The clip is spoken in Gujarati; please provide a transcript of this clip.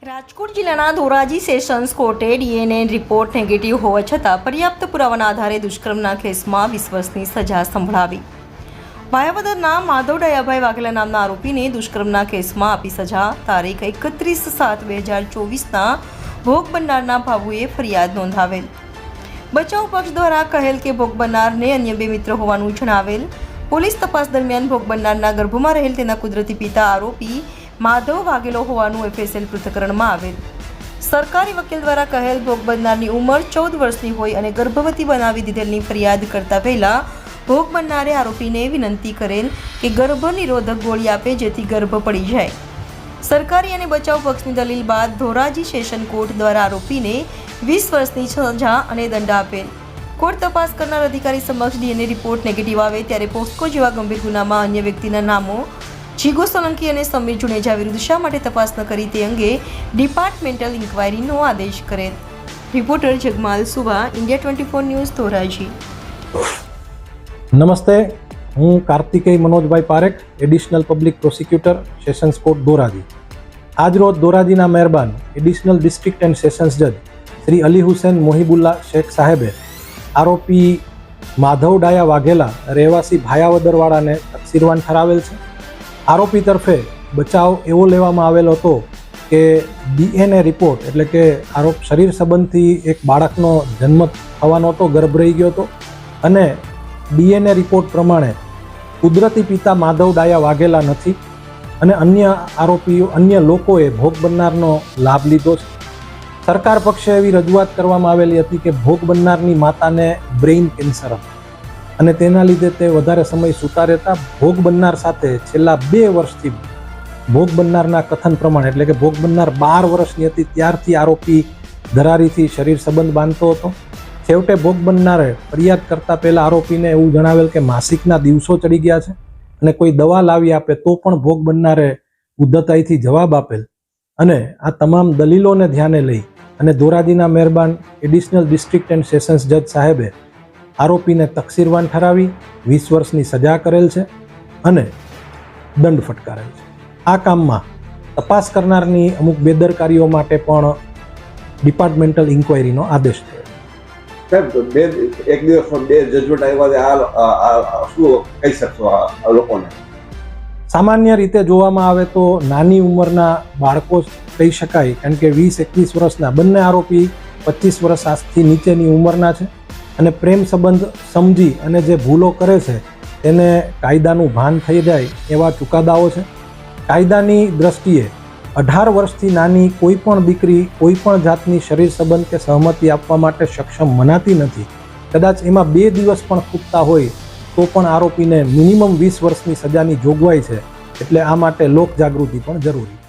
રાજકોટ જિલ્લાના ધોરાજી સેશન્સ કોર્ટે ડીએનએ રિપોર્ટ નેગેટિવ હોવા છતાં પર્યાપ્ત પુરાવાના આધારે દુષ્કર્મના કેસમાં 20 વર્ષની સજા સંભળાવી. ભાયાવદરના માધવ ડાયાભાઈ વાઘેલા નામના આરોપીને દુષ્કર્મના કેસમાં આપી સજા. તારીખ 31/7/2024ના ભોગ બનનારના ભાવુએ ફરિયાદ નોંધાવેલ. બચાવ પક્ષ દ્વારા કહેલ કે ભોગ બનનારને અન્ય 2 મિત્ર હોવાનું જણાવેલ. પોલીસ તપાસ દરમિયાન ભોગ બનનારના ગર્ભમાં રહેલ તેના કુદરતી પિતા આરોપી માધવ વાઘેલો હોવાનું એફએસએલ પૃથ્થકરણમાં આવેલ. સરકારી વકીલ દ્વારા કહેલ ભોગ બનનારની ઉંમર 14 વર્ષની હોય અને ગર્ભવતી બનાવી દીધેલની ફરિયાદ કરતા પહેલા ભોગ બનનારે આરોપીને વિનંતી કરેલ કે ગર્ભ નિરોધક ગોળી આપે જેથી ગર્ભ પડી જાય. સરકારી અને બચાવ પક્ષની દલીલ બાદ ધોરાજી સેશન કોર્ટ દ્વારા આરોપીને 20 વર્ષની સજા અને દંડ આપેલ. કોર્ટ તપાસ કરનાર અધિકારી સમક્ષ ડીએનએ રિપોર્ટ નેગેટિવ આવે ત્યારે પોસ્કો જેવા ગંભીર ગુનામાં અન્ય વ્યક્તિના નામો જીગો સોલંકી અને સમીર જુનેજા વિરુદ્ધ શા માટે તપાસ ન કરી તે અંગે ડિપાર્ટમેન્ટલ ઇન્ક્વાયરીનો આદેશ કરેલ. Reporter Jagmal Subha, India 24 news, Dhoraji. નમસ્તે, હું Kartikeya Manojbhai Parekh, additional public prosecutor, sessions court Dhoraji. આજરોજ ધોરાજીના મહેરબાન એડિશનલ ડિસ્ટ્રિક્ટ એન્ડ સેશન્સ જજ શ્રી અલી હુસેન મોહિબુલ્લા શેખ સાહેબે આરોપી માધવ ડાયા વાઘેલા રહેવાસી ભાયાવદરવાળાને તકસીરવાન ઠરાવેલ છે. આરોપી તરફે બચાવ એવો લેવામાં આવેલો હતો કે ડીએનએ રિપોર્ટ એટલે કે શરીર સંબંધથી એક બાળકનો જન્મ થવાનો હતો, ગર્ભ રહી ગયો હતો અને ડીએનએ રિપોર્ટ પ્રમાણે કુદરતી પિતા માધવ ડાયા વાઘેલા નથી અને અન્ય લોકોએ ભોગ બનનારનો લાભ લીધો છે. સરકાર પક્ષે એવી રજૂઆત કરવામાં આવેલી હતી કે ભોગ બનનારની માતાને બ્રેઇન કેન્સર હતું અને તેના લીધે તે વધારે સમય સૂતા રહેતા. ભોગ બનનાર સાથે છેલ્લા 2 વર્ષથી ભોગ બનનારના કથન પ્રમાણે એટલે કે ભોગ બનનાર 12 વર્ષની હતી ત્યારથી આરોપી ધરારીથી શરીર સંબંધ બાંધતો હતો. છેવટે ભોગ બનનારે ફરિયાદ કરતા પહેલા આરોપીને એવું જણાવેલ કે માસિકના દિવસો ચડી ગયા છે અને કોઈ દવા લાવી આપે તો પણ ભોગ બનનારે ઉદ્ધતાઈથી જવાબ આપેલ. અને આ તમામ દલીલોને ધ્યાને લઈ અને ધોરાજીના મહેરબાન એડિશનલ ડિસ્ટ્રિક્ટ એન્ડ સેશન્સ જજ સાહેબે આરોપીને તકસીરવાન ઠરાવી 20 વર્ષની સજા કરેલ છે અને દંડ ફટકારેલ છે. આ કામમાં તપાસ કરનારની અમુક બેદરકારીઓ માટે પણ ડિપાર્ટમેન્ટલ ઇન્ક્વાયરીનો આદેશ થયો. સાહેબ, એક દિવસમાં 2 જજમેન્ટ આવ્યા, શું કહી શકશો આ લોકોને? સામાન્ય રીતે જોવામાં આવે તો નાની ઉંમરના બાળકો કહી શકાય, કારણ કે 20-21 વર્ષના બંને આરોપી 25 વર્ષ આજથી નીચેની ઉંમરના છે અને પ્રેમ સંબંધ સમજી અને જે ભૂલો કરે છે તેને કાયદાનું ભાન થઈ જાય એવા ચુકાદાઓ છે. કાયદાની દ્રષ્ટિએ 18 વર્ષથી નાની કોઈ પણ દીકરી કોઈ પણ જાતની શરીર સંબંધ કે સહમતિ આપવા માટે સક્ષમ મનાતી નથી. કદાચ એમાં 2 દિવસ પણ ખૂટતા હોય તો પણ આરોપીને મિનિમમ 20 વર્ષની સજાની જોગવાઈ છે. એટલે આ માટે લોક જાગૃતિ પણ જરૂરી છે.